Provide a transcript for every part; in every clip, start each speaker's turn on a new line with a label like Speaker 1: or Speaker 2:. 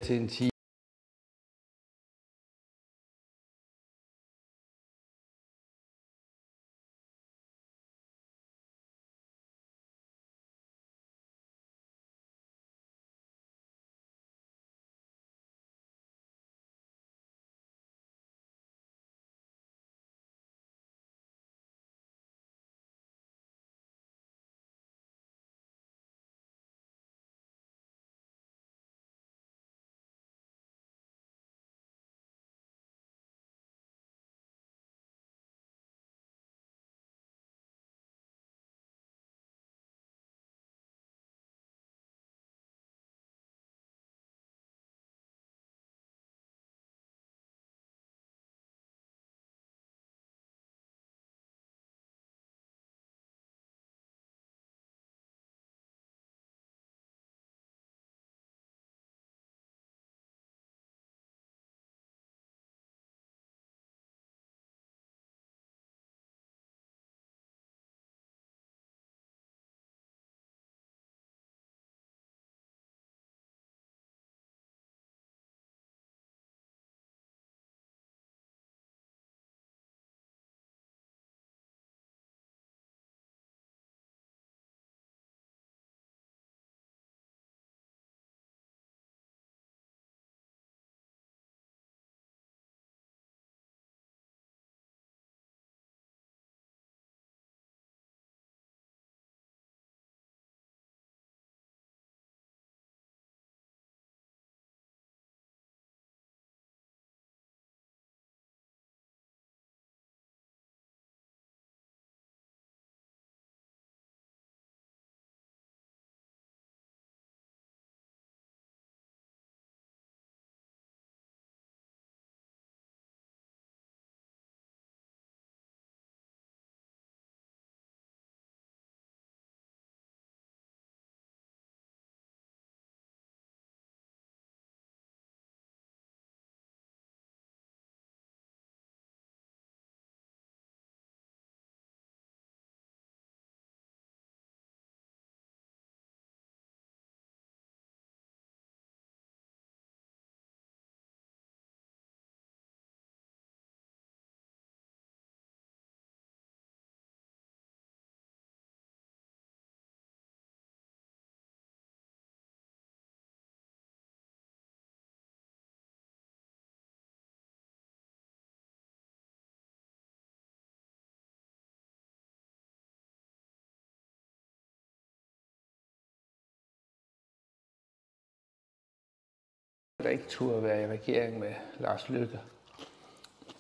Speaker 1: til en time. Der ikke turde være i regering med Lars Løkke.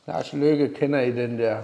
Speaker 1: Lars Løkke kender I den der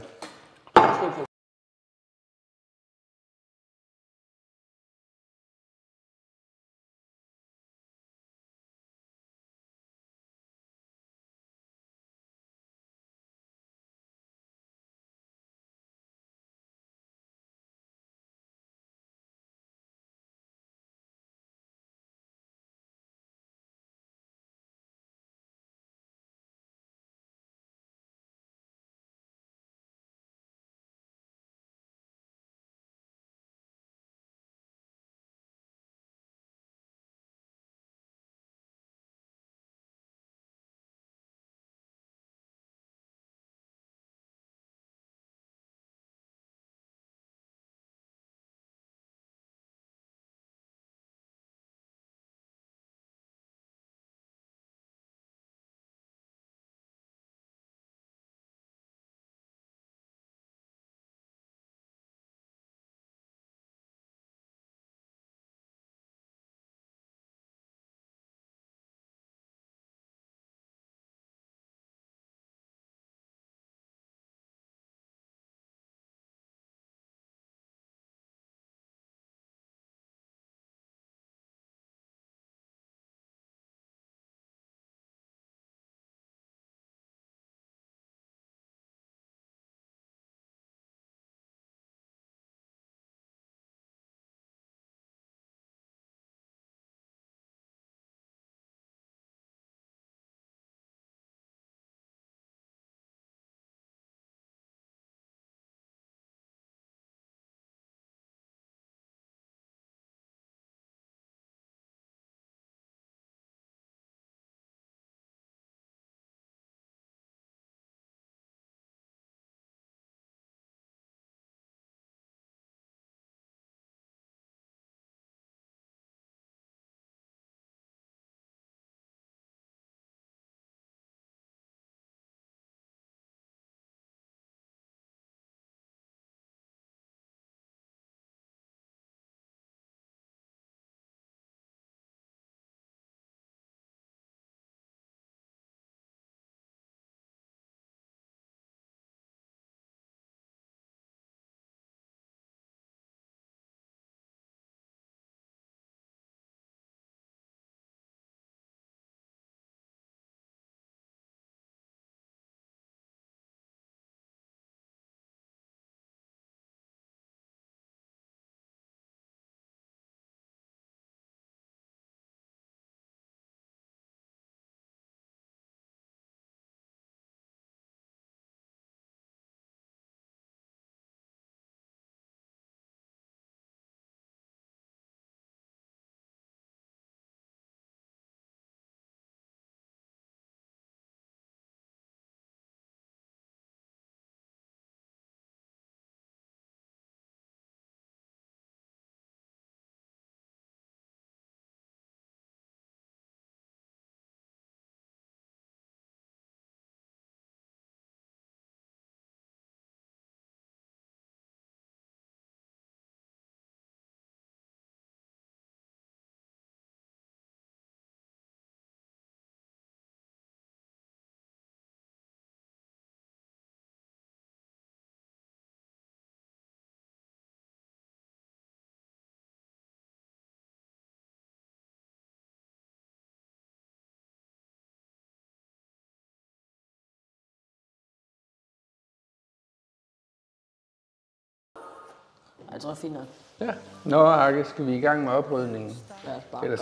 Speaker 2: Jeg tror, fint nok.
Speaker 1: Ja. Nå, Arke, skal vi i gang med oprydningen?
Speaker 2: Lad os bare
Speaker 1: Eller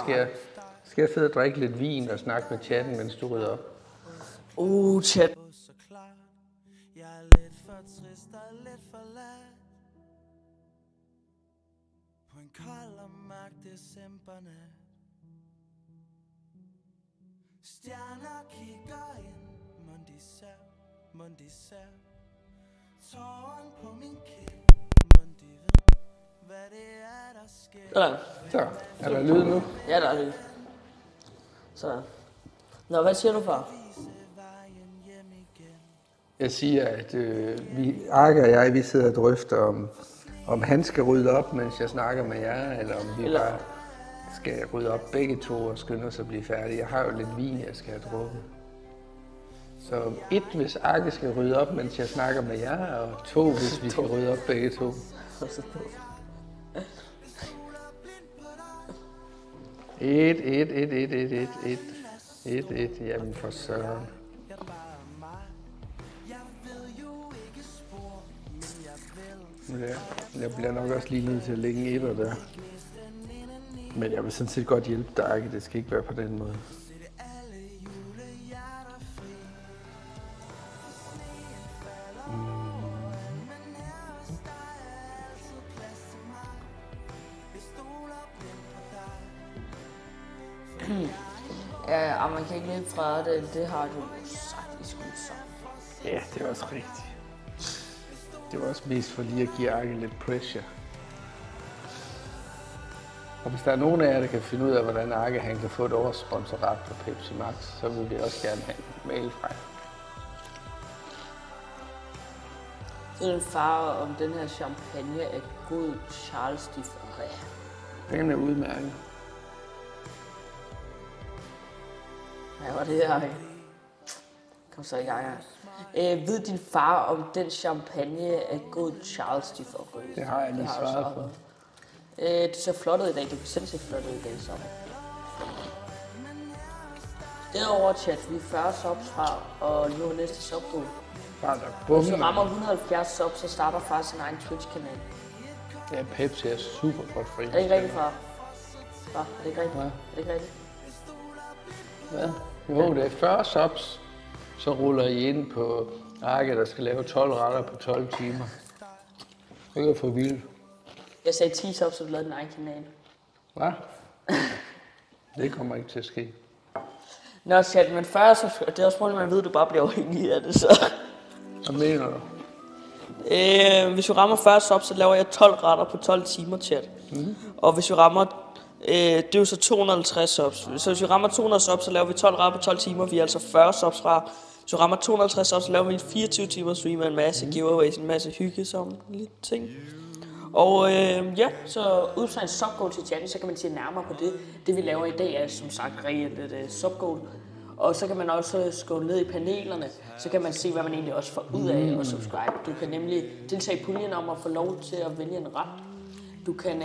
Speaker 1: skal jeg sidde og drikke lidt vin og snakke med chatten, mens du rydder op?
Speaker 2: Chat.
Speaker 3: Jeg er lidt for trist og lidt for lad. På en kold og mørk decembernat. Stjerner kigger ind, mund de ser. Tåren på min kind, mund de ved, hvad det er, der sker.
Speaker 2: Sådan.
Speaker 1: Så, er der lyd nu?
Speaker 2: Ja, der er lyd. Sådan. Nå, hvad siger du, far?
Speaker 1: Jeg siger, at Arke og jeg, vi sidder og drøfter, om han skal rydde op, mens jeg snakker med jer, eller om vi bare skal rydde op begge to og skynde os at blive færdige. Jeg har jo lidt vin, jeg skal have drukket. Så 1, hvis Arke skal rydde op, mens jeg snakker med jer, og 2, hvis vi skal rydde op begge to. 1. Jamen for søren. Jeg bliver nok også lige nødt til at lægge en 1'er der. Men jeg vil sådan set godt hjælpe dig, Arke. Det skal ikke være på den måde.
Speaker 2: Ja, man kan ikke løbe fra det. Det har du sagt i skole så.
Speaker 1: Ja, det er også rigtigt. Det var også mest for lige at give Arke lidt pressure. Og hvis der er nogen af jer, der kan finde ud af, hvordan Arke han kan få et års sponsorat på Pepsi Max, så vil vi også gerne have en mail fra jer.
Speaker 2: Det er en far, om den her champagne er god Charles de Ferrer.
Speaker 1: Den er udmærket.
Speaker 2: Hvad var det her? Kom så i gang her. Ved din far, om den champagne er god Charles de Ferrer?
Speaker 1: Det har jeg lige svaret på.
Speaker 2: Du ser flot ud i dag. Du kan selv se flot ud i dag sammen. Derover chat, vi er 40 subs fra, og nu er næste subgoal. Hvis du rammer 170 subs, så starter far sin egen Twitch-kanal.
Speaker 1: Ja, Pepsi er super godt fri.
Speaker 2: Er det ikke rigtigt, far? Far, er det ikke rigtigt?
Speaker 1: Hvad?
Speaker 2: Er det ikke rigtigt?
Speaker 1: Hvad? Jo, det er 40 subs. Så ruller I ind på Arke, der skal lave 12 retter på 12 timer. Det er for vildt.
Speaker 2: Jeg sagde 10 subs, så du lavede din egen kanal.
Speaker 1: Hvad? Det kommer ikke til at ske.
Speaker 2: Nå, chat, men 40 subs, det er også problemet, man ved, at du bare bliver afhængig af det, så...
Speaker 1: Hvad mener du?
Speaker 2: Hvis vi rammer 40 subs, så laver jeg 12 retter på 12 timer, chat. Og hvis vi rammer... det er jo så 250 subs. Så hvis vi rammer 200 subs, så laver vi 12 retter på 12 timer. Vi er altså 40 subs fra. Hvis vi rammer 250 subs, så laver vi en 24 timer stream med en masse giveaways, en masse hygge som lidt ting. Og ja, så ud fra en subgoal til chatten, så kan man se nærmere på det. Det vi laver i dag er som sagt reelt et subgoal. Og så kan man også scrolle ned i panelerne, så kan man se, hvad man egentlig også får ud af at subscribe. Du kan nemlig deltage i puljen om at få lov til at vælge en ret. Du kan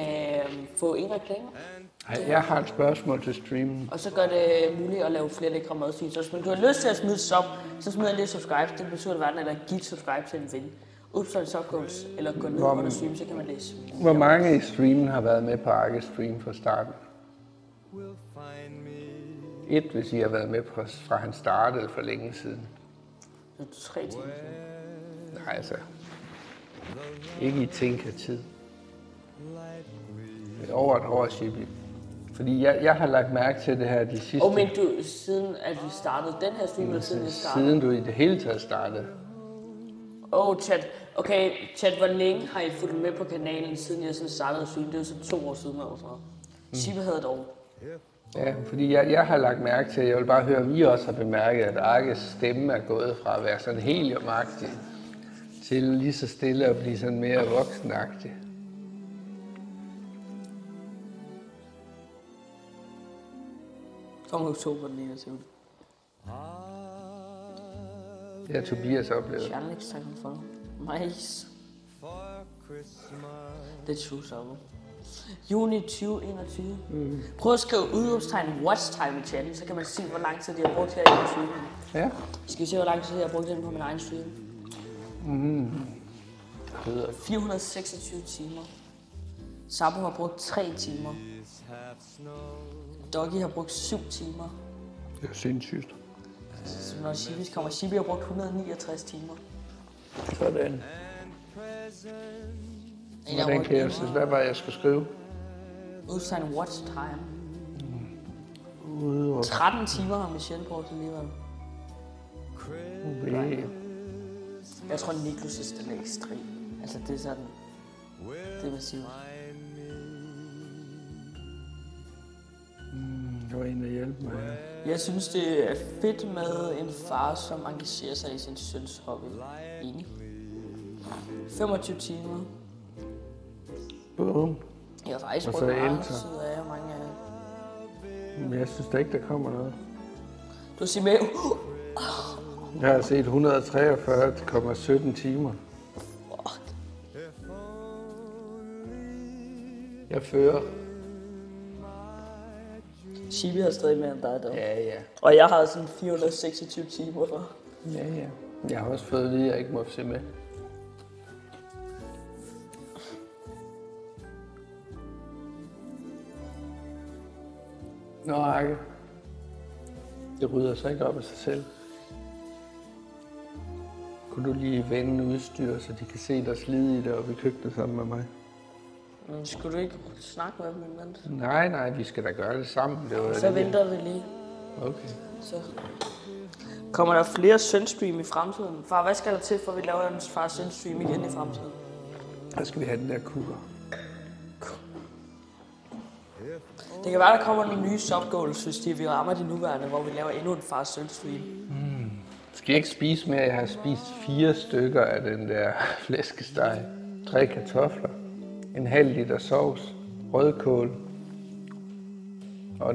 Speaker 2: få en reklame.
Speaker 1: Jeg har et spørgsmål til streamen.
Speaker 2: Og så gør det muligt at lave flere lækre madsvin. Så hvis du har lyst til at smide sub, så smider jeg lige subscribe. Det betyder at verden, eller giv subscribe til en ven. Udstående subgoals, eller gå ned under stream, så kan man læse.
Speaker 1: Hvor mange i streamen har været med på Arke stream fra starten? 1, hvis I har været med på, fra han startede for længe siden.
Speaker 2: Det er 3 timer siden.
Speaker 1: Nej, altså. Ikke i tænkertid. Over et år, Shibi. Fordi jeg har lagt mærke til det her de sidste...
Speaker 2: Men du, siden at vi startede den her stream, eller siden vi startede?
Speaker 1: Siden du i det hele taget startede.
Speaker 2: Chat. Okay, chat, hvor længe har I fulgt med på kanalen, siden jeg sådan startede at streame? Det er jo så 2 år siden eller sådan noget. Shibi havde et år.
Speaker 1: Ja, fordi jeg har lagt mærke til, jeg vil bare høre, at vi også har bemærket, at Arkes stemme er gået fra at være sådan heliumagtig til lige så stille at blive sådan mere voksenagtig.
Speaker 2: Kom oktober den 21.
Speaker 1: Det har Tobias oplevet.
Speaker 2: Charles, tak for nice. Det er true sommer. Juni 2021. Prøv at skrive udråbstegn watch time i chatten, så kan man se, hvor lang tid de har brugt her i streamen.
Speaker 1: Ja.
Speaker 2: Skal vi se, hvor lang tid jeg har brugt den på min egen stream? 426 timer. Sabo har brugt 3 timer. Doggy har brugt 7 timer.
Speaker 1: Det er sindssygt.
Speaker 2: Så når Shibi kommer, Shibi har brugt 169 timer.
Speaker 1: Sådan. Hvordan kan jeg synes, hvad var jeg skulle skrive?
Speaker 2: Udtegn watch time.
Speaker 1: Ude og
Speaker 2: 13 timer har Michelle brugt alligevel.
Speaker 1: ude.
Speaker 2: Jeg tror, Niklas' den er ekstrem. Altså, det er sådan... Det er massivt.
Speaker 1: Det var en, der hjalp mig.
Speaker 2: Jeg synes, det er fedt med en far, som engagerer sig i sin søns hobby. Enig. 25 timer.
Speaker 1: Boom.
Speaker 2: Jeg har faktisk
Speaker 1: Og så
Speaker 2: brugt meget
Speaker 1: Elton.
Speaker 2: tid af mange af...
Speaker 1: Men jeg synes da ikke, der kommer noget.
Speaker 2: Du siger med...
Speaker 1: Jeg har set 143,17 timer.
Speaker 2: Fuck.
Speaker 1: Jeg fører.
Speaker 2: Shibi har stadig mere end dig, dog.
Speaker 1: Ja, ja.
Speaker 2: Og jeg har sådan 426 timer for.
Speaker 1: Ja, ja. Jeg har også fået at vide, at jeg ikke må se med. Nå, Akke. Det rydder sig ikke op af sig selv. Kunne du lige vende udstyr, så de kan se dig slide i det oppe i køkkenet sammen med mig?
Speaker 2: Men skulle du ikke snakke med dem imens?
Speaker 1: Nej, vi skal da gøre det sammen. Det var
Speaker 2: Så
Speaker 1: det,
Speaker 2: venter vi lige.
Speaker 1: Okay.
Speaker 2: Så. Kommer der flere sønstream i fremtiden? Far, hvad skal der til, for at vi laver en far sønstream igen i fremtiden?
Speaker 1: Så skal vi have den der kugle.
Speaker 2: Det kan være, der kommer nogle nye subgoals, hvis vi rammer de nuværende, hvor vi laver endnu en far sønstream.
Speaker 1: Skal jeg ikke spise mere? Jeg har spist 4 stykker af den der flæskesteg. 3 kartofler. En halv liter sovs. Rødkål. Og nogle